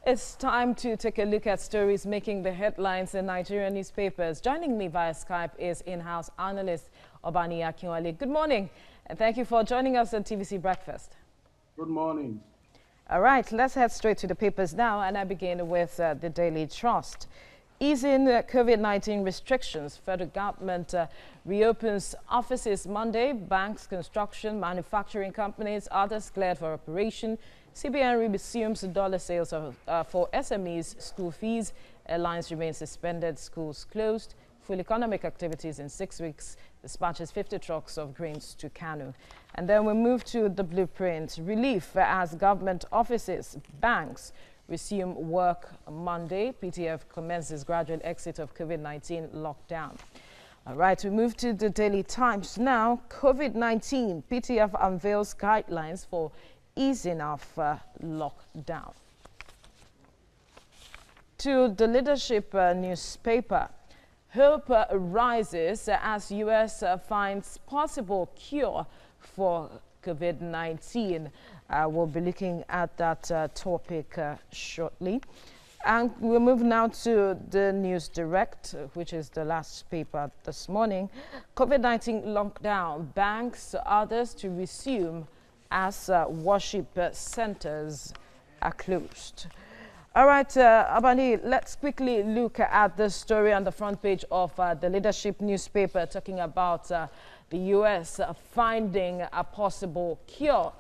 It's time to take a look at stories making the headlines in Nigerian newspapers. Joining me via Skype is in-house analyst Obaniyi Akinwale. Good morning, and thank you for joining us on TVC Breakfast. Good morning. All right, let's head straight to the papers now, and I begin with the Daily Trust. Easing COVID-19 restrictions, federal government reopens offices Monday. Banks, construction, manufacturing companies, others cleared for operation. CBN resumes dollar sales for SMEs, school fees. Airlines remain suspended, schools closed. Full economic activities in 6 weeks. Dispatches 50 trucks of grains to Kano. And then we move to the blueprint. Relief as government offices, banks resume work Monday. PTF commences gradual exit of COVID-19 lockdown. All right, we move to the Daily Times now. COVID-19, PTF unveils guidelines for easing of lockdown. To the leadership newspaper, hope rises as U.S. finds possible cure for COVID-19. We'll be looking at that topic shortly. And we'll move now to the News Direct, which is the last paper this morning. COVID-19 lockdown, banks, others to resume as worship centers are closed. All right, Obaniyi, let's quickly look at the story on the front page of the leadership newspaper talking about the U.S. finding a possible cure.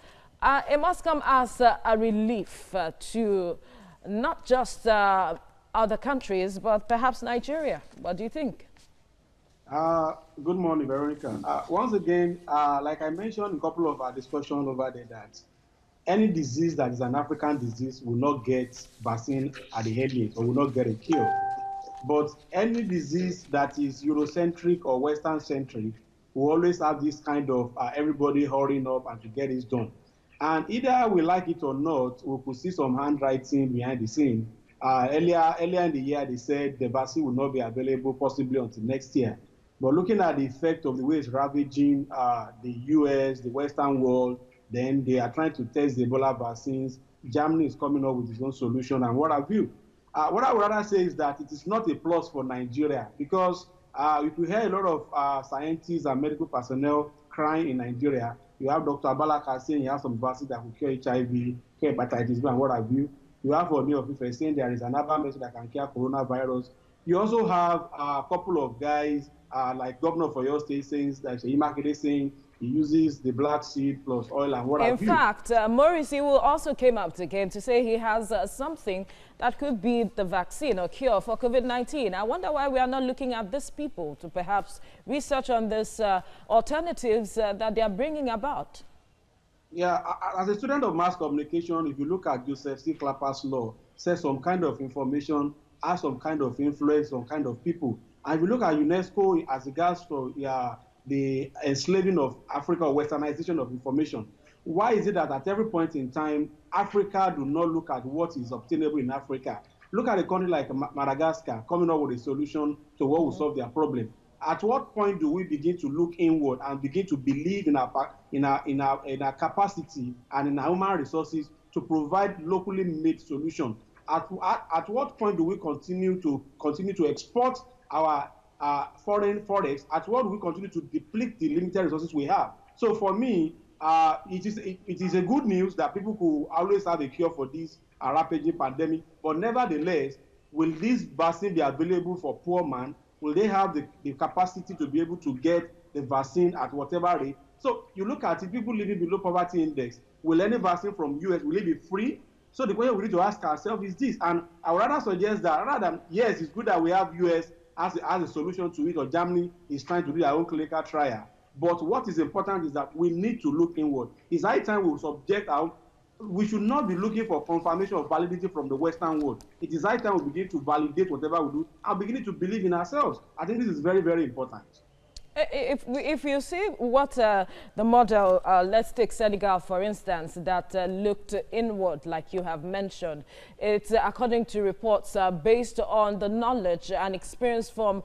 It must come as a relief to not just other countries, but perhaps Nigeria. What do you think? Good morning, Veronica. Once again, like I mentioned in a couple of our discussions over there, that any disease that is an African disease will not get vaccine at the earliest or will not get a cure. But any disease that is Eurocentric or Western-centric will always have this kind of everybody hurrying up and to get it done. And either we like it or not, we could see some handwriting behind the scene. Earlier in the year, they said the vaccine will not be available possibly until next year. But looking at the effect of the way it's ravaging the US, the Western world, then they are trying to test the Ebola vaccines. Germany is coming up with its own solution, and what have you. What I would rather say is that it is not a plus for Nigeria, because if you hear a lot of scientists and medical personnel crying in Nigeria, you have Dr. Abalaka saying he has some vaccines that will cure HIV, cure hepatitis B, and what have you. You have Oni of Ife saying there is another medicine that can cure coronavirus. You also have a couple of guys like Governor of Oyo State saying that Seyi Makinde saying he uses the black seed plus oil and what have you. In fact, Morrissey will also came out again to say he has something that could be the vaccine or cure for COVID-19. I wonder why we are not looking at these people to perhaps research on this alternatives that they are bringing about. Yeah, as a student of mass communication, if you look at Joseph C. Clapper's law, says some kind of information has some kind of influence, some kind of people. And if you look at UNESCO as regards to the enslaving of Africa or westernization of information, why is it that at every point in time, Africa do not look at what is obtainable in Africa? Look at a country like Madagascar coming up with a solution to what will solve their problem. At what point do we begin to look inward and begin to believe in our capacity and in our human resources to provide locally made solutions? At what point do we continue to export our foreign forex? At what do we continue to deplete the limited resources we have? So for me, it is a good news that people could always have a cure for this rapid pandemic. But nevertheless, will this vaccine be available for poor man? Will they have the capacity to be able to get the vaccine at whatever rate? So you look at it, people living below poverty index. Will any vaccine from US, will it be free? So the question we need to ask ourselves is this. And I would rather suggest that rather than, yes, it's good that we have US as a solution to it, or Germany is trying to do their own clinical trial. But what is important is that we need to look inward. It's high time we subject our, we should not be looking for confirmation of validity from the Western world. It is high time we begin to validate whatever we do and beginning to believe in ourselves. I think this is very, very important. If you see what the model, let's take Senegal, for instance, that looked inward, like you have mentioned. It's, according to reports, based on the knowledge and experience from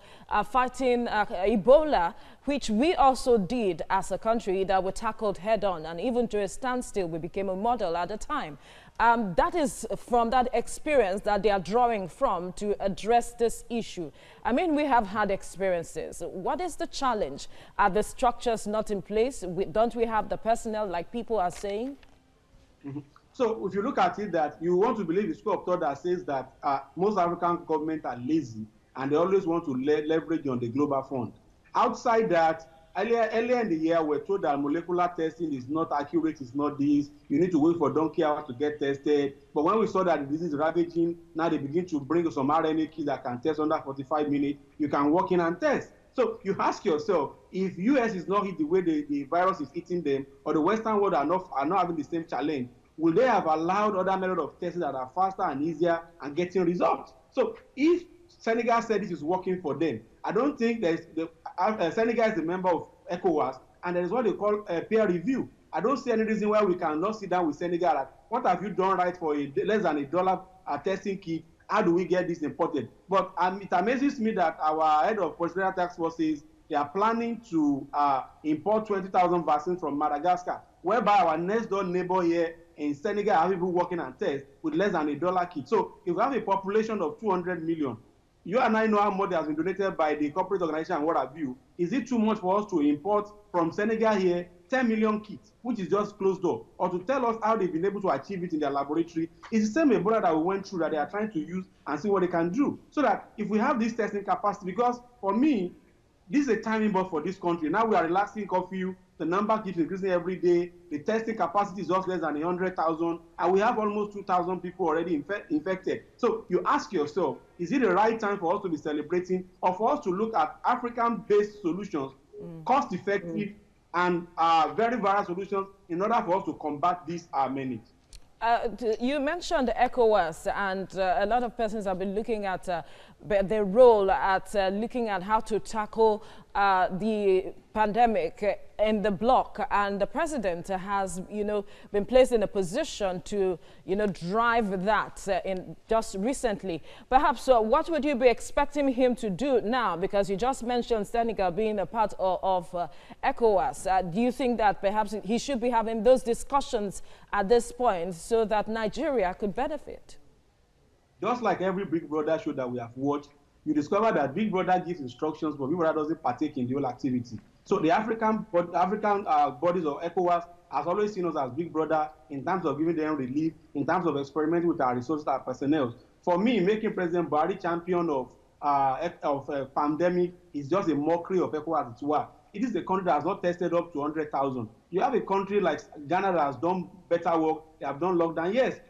fighting Ebola, which we also did as a country, that we tackled head on, and even to a standstill, we became a model at the time. That is from that experience that they are drawing from to address this issue. I mean, we have had experiences. What is the challenge? Are the structures not in place? Don't we have the personnel like people are saying? Mm-hmm. So if you look at it, that you want to believe the school of thought that says that most African governments are lazy and they always want to leverage on the global fund. Outside that, earlier in the year, we're told that molecular testing is not accurate, it's not this. You need to wait for donkey hours to get tested. But when we saw that the disease is ravaging, now they begin to bring some RNA kits that can test under 45 minutes. You can walk in and test. So you ask yourself, if US is not hit the way the virus is hitting them, or the Western world are not having the same challenge, will they have allowed other methods of testing that are faster and easier and getting results? So if Senegal said this is working for them, I don't think Senegal is a member of ECOWAS, and there is what they call a peer review. I don't see any reason why we cannot sit down with Senegal. Like, what have you done right for less than $1 testing kit? How do we get this imported? But it amazes me that our head of Presidential Task Force says they are planning to import 20,000 vaccines from Madagascar, whereby our next door neighbor here in Senegal have people working and test with less than $1 kit. So if we have a population of 200 million, you and I know how much has been donated by the corporate organization and what have you. Is it too much for us to import from Senegal here 10 million kits, which is just closed door, or to tell us how they've been able to achieve it in their laboratory? It's the same Ebola that we went through that they are trying to use and see what they can do. So that if we have this testing capacity, because for me, this is a timing bomb for this country. Now we are relaxing curfew. The number keeps increasing every day. The testing capacity is just less than 100,000, and we have almost 2,000 people already infected. So you ask yourself, is it the right time for us to be celebrating, or for us to look at African-based solutions, cost-effective and very various solutions in order for us to combat this menace? You mentioned ECOWAS, and a lot of persons have been looking at their role at looking at how to tackle the pandemic in the bloc, and the president has, been placed in a position to, drive that in just recently. Perhaps what would you be expecting him to do now? Because you just mentioned Senegal being a part of ECOWAS. Do you think that perhaps he should be having those discussions at this point so that Nigeria could benefit? Just like every Big Brother show that we have watched, you discover that Big Brother gives instructions, but Big Brother doesn't partake in the whole activity. So the African bodies of ECOWAS has always seen us as Big Brother in terms of giving them relief, in terms of experimenting with our resources, our personnel. For me, making President Buhari champion of pandemic is just a mockery of ECOWAS as well. It is a country that has not tested up to 100,000. You have a country like Ghana that has done better work. They have done lockdown. Yes,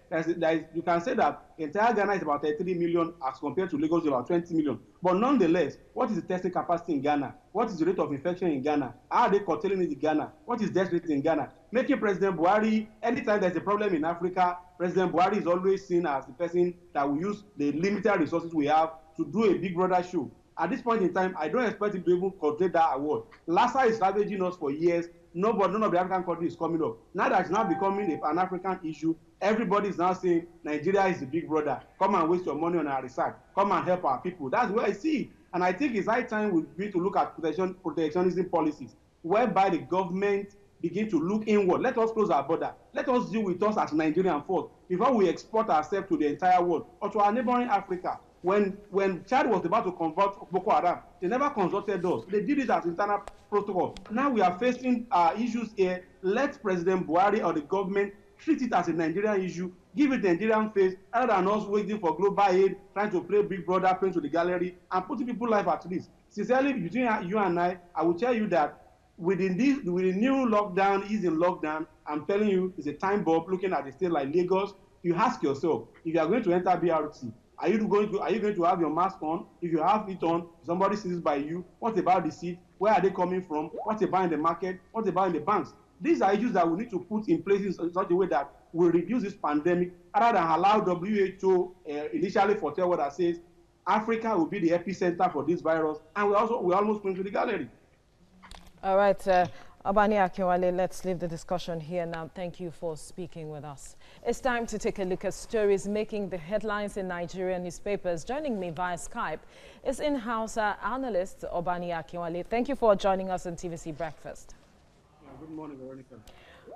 you can say that entire Ghana is about 33 million as compared to Lagos, about 20 million. But nonetheless, what is the testing capacity in Ghana? What is the rate of infection in Ghana? How are they curtailing it in Ghana? What is death rate in Ghana? Making President Buhari, anytime there's a problem in Africa, President Buhari is always seen as the person that will use the limited resources we have to do a Big Brother show. At this point in time, I don't expect him to even contain that award. Lassa is ravaging us for years. None of the African countries is coming up. Now that it's now becoming a Pan-African issue, everybody is now saying Nigeria is the Big Brother. Come and waste your money on our research. Come and help our people. That's where I see it. And I think it's high time we begin to look at protectionism policies, whereby the government begin to look inward. Let us close our border. Let us deal with us as Nigerian first before we export ourselves to the entire world or to our neighboring Africa. When Chad was about to convert Boko Haram, they never consulted us. They did it as internal protocol. Now we are facing issues here. Let President Buhari or the government treat it as a Nigerian issue, give it a Nigerian face, rather than us waiting for global aid, trying to play Big Brother, playing to the gallery, and putting people's life at risk. Sincerely, between you and I will tell you that with the new lockdown, easing lockdown, I'm telling you, it's a time bomb. Looking at a state like Lagos, you ask yourself, if you are going to enter BRT, are you going to have your mask on? If you have it on, somebody sits by you. What about the seat? Where are they coming from? What about in the market? What about in the banks? These are issues that we need to put in place in such a way that will reduce this pandemic, rather than allow WHO initially foretell what that says Africa will be the epicenter for this virus, and we're almost going to the gallery. All right, Obaniyi Akinwale, let's leave the discussion here now. Thank you for speaking with us. It's time to take a look at stories making the headlines in Nigerian newspapers. Joining me via Skype is in-house analyst Obaniyi Akinwale. Thank you for joining us on TVC Breakfast. Good morning, Veronica.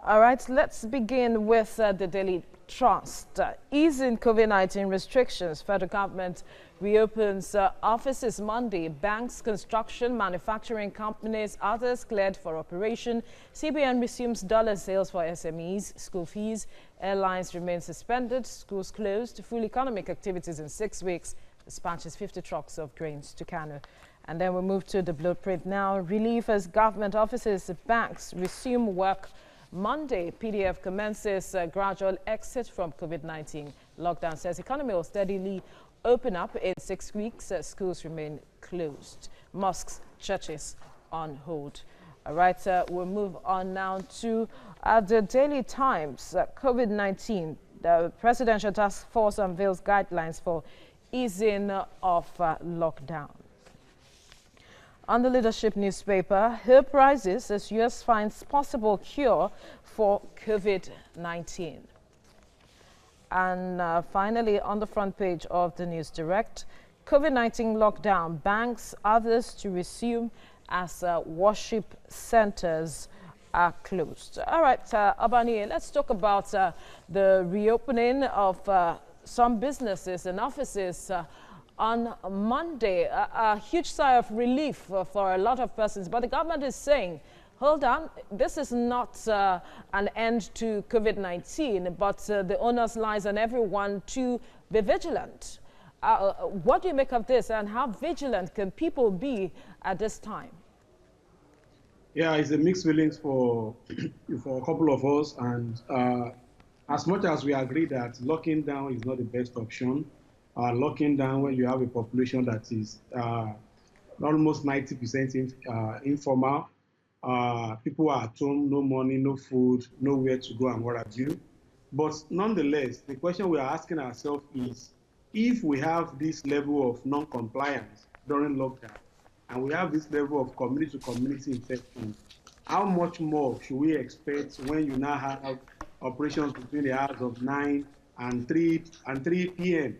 All right, let's begin with the Daily Trust. Easing COVID-19 restrictions, federal government reopens offices Monday. Banks, construction, manufacturing companies, others cleared for operation. CBN resumes dollar sales for SMEs. School fees, airlines remain suspended. Schools closed. Full economic activities in 6 weeks. Dispatches 50 trucks of grains to Kano. And then we move to the blueprint now. Relief as government offices, banks resume work Monday. PDF commences gradual exit from COVID-19 lockdown. Says economy will steadily open up in 6 weeks. Schools remain closed. Mosques, churches on hold. All right, we'll move on now to the Daily Times. COVID-19, the Presidential Task Force unveils guidelines for easing of lockdown. On the leadership newspaper, hope rises as U.S. finds possible cure for COVID-19. And finally, on the front page of the News Direct, COVID-19 lockdown, banks, others to resume as worship centers are closed. All right, Obaniyi, let's talk about the reopening of some businesses and offices on Monday. A huge sigh of relief for a lot of persons, but the government is saying, hold on, this is not an end to COVID-19, but the onus lies on everyone to be vigilant. What do you make of this, and how vigilant can people be at this time? Yeah, it's a mixed feelings for a couple of us, and as much as we agree that locking down is not the best option, locking down when you have a population that is almost 90% informal, people are at home, no money, no food, nowhere to go and what have you. But nonetheless, the question we are asking ourselves is, if we have this level of non-compliance during lockdown, and we have this level of community-to-community infection, how much more should we expect when you now have operations between the hours of 9 and 3 p.m.?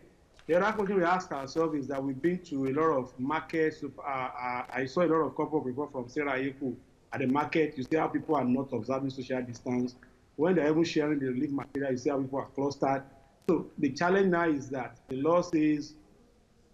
The other question we ask ourselves is that we've been to a lot of markets. I saw a lot of couple of people from Sarah Eku at the market. You see how people are not observing social distance. When they're even sharing the relief material, you see how people are clustered. So the challenge now is that the law says,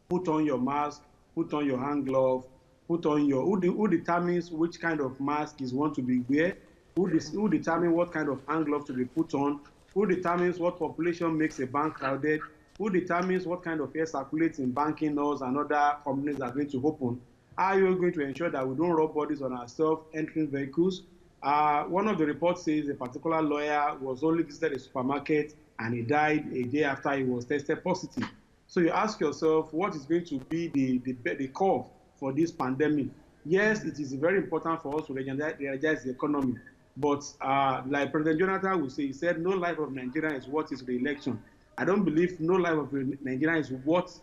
put on your mask, put on your hand glove, put on your, who determines which kind of mask is want to be wear, who determines what kind of hand glove to be put on, who determines what population makes a bank crowded, who determines what kind of air circulates in banking laws and other companies are going to open. How are you going to ensure that we don't rub bodies on ourselves entering vehicles? One of the reports says a particular lawyer was only visited a supermarket and he died a day after he was tested positive. So you ask yourself, what is going to be the curve for this pandemic? Yes, it is very important for us to re-energize the economy. But like President Jonathan would say, he said, no life of Nigeria is worth his re-election. I don't believe no life of Nigeria is worth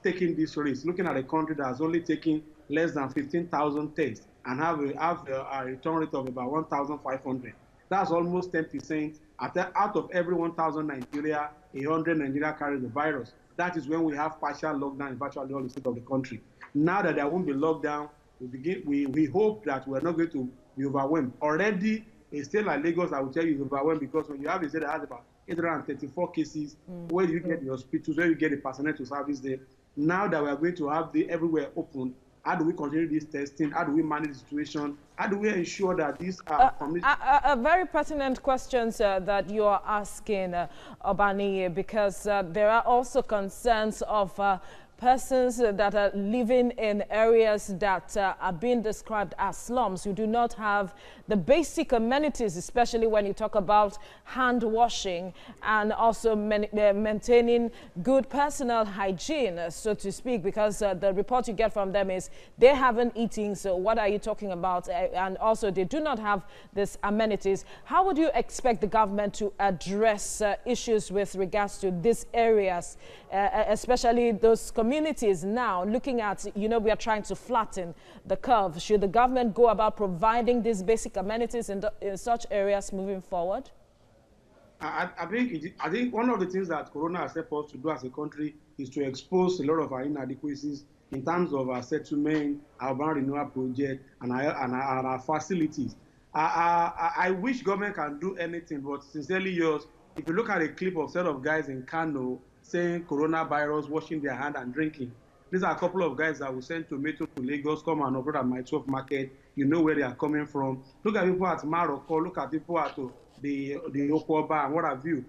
taking this risk. Looking at a country that has only taken less than 15,000 tests and have a return rate of about 1,500. That's almost 10%. Out of every 1,000 Nigeria, 100 Nigeria carries the virus. That is when we have partial lockdown in virtually all the states of the country. Now that there won't be lockdown, we hope that we're not going to be overwhelmed. Already, a state like Lagos, I will tell you, is overwhelmed, because when you have a state that has about 834 cases, where do you get the hospitals, where do you get the personnel to service there? Now that we are going to have everywhere open, how do we continue this testing? How do we manage the situation? How do we ensure that these a very pertinent questions that you are asking, Obaniyi, because there are also concerns of persons that are living in areas that are being described as slums, who do not have the basic amenities, especially when you talk about hand washing and also maintaining good personal hygiene, so to speak, because the report you get from them is they haven't eaten, so what are you talking about? And also they do not have these amenities. How would you expect the government to address issues with regards to these areas, especially those communities now, looking at, we are trying to flatten the curve? Should the government go about providing these basic amenities in such areas moving forward? I think one of the things that Corona has helped us to do as a country is to expose a lot of our inadequacies in terms of our settlement, our urban renewal project, and our facilities. I wish government can do anything, but sincerely yours, if you look at a clip of set of guys in Kano saying coronavirus, washing their hand and drinking, these are a couple of guys that will send tomato to Lagos, come and operate at my 12 market. You know where they are coming from. Look at people at Morocco, look at people at the Okwoba and what have you.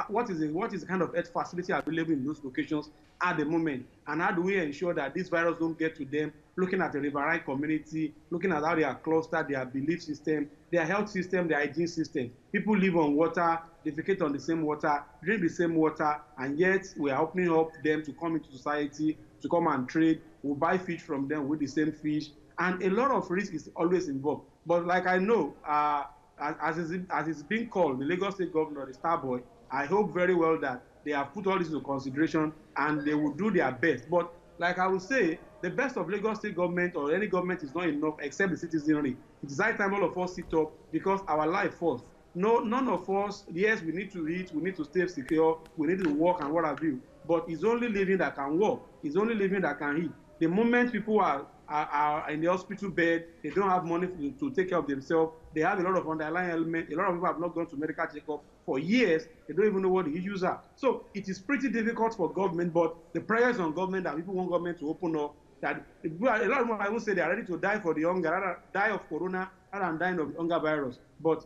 What is the kind of health facility available in those locations at the moment, and how do we ensure that this virus don't get to them? Looking at the riverine community, looking at how they are clustered, their belief system, their health system, their hygiene system. People live on water, defecate on the same water, drink the same water, and yet we are opening up them to come into society, to come and trade. We'll buy fish from them with the same fish, and a lot of risk is always involved. But like I know, as it's being called, the Lagos State Governor, the star boy, I hope very well that they have put all this into consideration and they will do their best. But like I would say, the best of Lagos State government or any government is not enough except the citizenry. It is high time all of us sit up because our life first. No, none of us, yes, we need to eat, we need to stay secure, we need to work and what have you. But it's only living that can work. It's only living that can eat. The moment people are in the hospital bed, they don't have money to take care of themselves, they have a lot of underlying elements, a lot of people have not gone to medical checkup for years, they don't even know what the issues are. So it is pretty difficult for government, but the pressure on government that people want government to open up, that a lot of people, I would say they are ready to die for the hunger, rather die of corona rather than dying of the hunger virus. But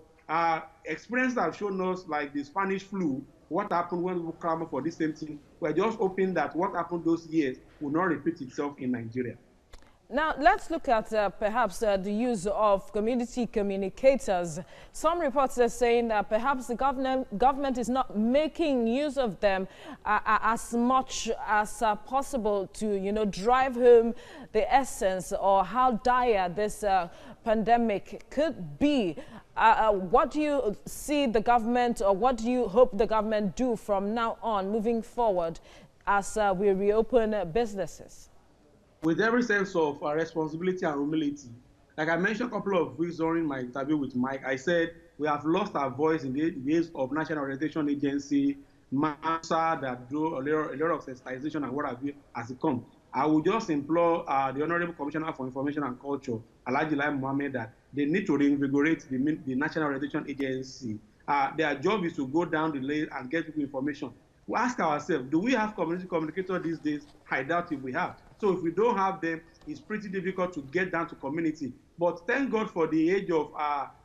experience have shown us, like the Spanish flu, what happened when people clamor for this same thing. We're just hoping that what happened those years will not repeat itself in Nigeria. Now, let's look at perhaps the use of community communicators. Some reports are saying that perhaps the government is not making use of them as much as possible to, you know, drive home the essence or how dire this pandemic could be. What do you see the government, or what do you hope the government do from now on moving forward as we reopen businesses? With every sense of responsibility and humility. Like I mentioned a couple of weeks during my interview with Mike, I said we have lost our voice in the days of National Orientation Agency, MASA that do a lot of sensitization and what have you as it comes. I would just implore the Honorable Commissioner for Information and Culture, Alhaji Lai Mohammed, that they need to reinvigorate the National Orientation Agency. Their job is to go down the lane and get people information. We ask ourselves, do we have community communicators these days? I doubt if we have. So if we don't have them, it's pretty difficult to get down to community. But thank God for the age of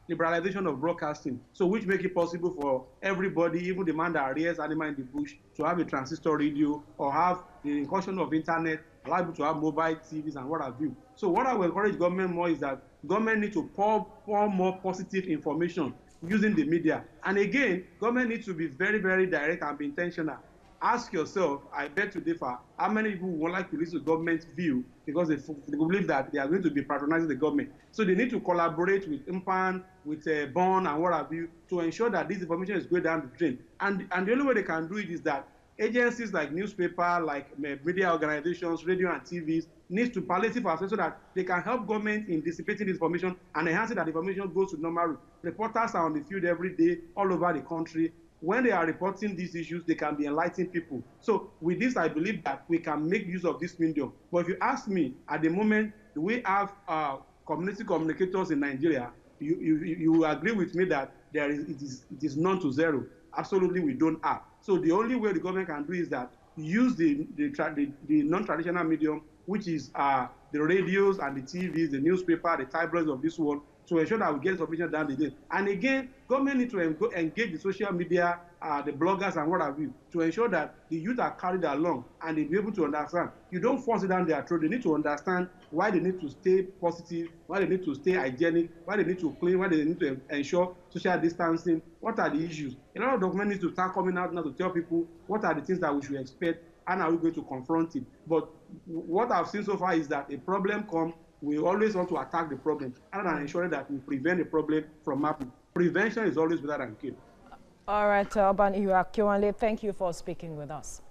liberalization of broadcasting, so which make it possible for everybody, even the man that rears animal in the bush, to have a transistor radio or have the incursion of internet, allow people to have mobile TVs and what have you. So what I will encourage government more is that government need to pour more positive information using the media. And again, government needs to be very, very direct and be intentional. Ask yourself, I beg to differ, how many people would like to listen to government's view because they believe that they are going to be patronizing the government. So they need to collaborate with IMPAN, with BON and what have you, to ensure that this information is going down the drain. And the only way they can do it is that agencies like newspaper, like media organizations, radio and TVs, needs to palliative access so that they can help government in dissipating this information and enhancing that information goes to normal route. Reporters are on the field every day all over the country. When they are reporting these issues, they can be enlightening people. So with this, I believe that we can make use of this medium. But if you ask me, at the moment, do we have community communicators in Nigeria? You agree with me that it is none to zero. Absolutely, we don't have. So the only way the government can do is that use the non-traditional medium, which is the radios and the TVs, the newspaper, the tabloids of this world, to ensure that we get information down the day. And again, government needs to engage the social media, the bloggers and what have you, to ensure that the youth are carried along and they be able to understand. You don't force it down their throat. They need to understand why they need to stay positive, why they need to stay hygienic, why they need to clean, why they need to ensure social distancing. What are the issues? A lot of government needs to start coming out now to tell people what are the things that we should expect and are we going to confront it. But what I've seen so far is that a problem comes, we always want to attack the problem rather than ensuring that we prevent the problem from happening. Prevention is always better than cure. All right, Obaniyi Akinwale, thank you for speaking with us.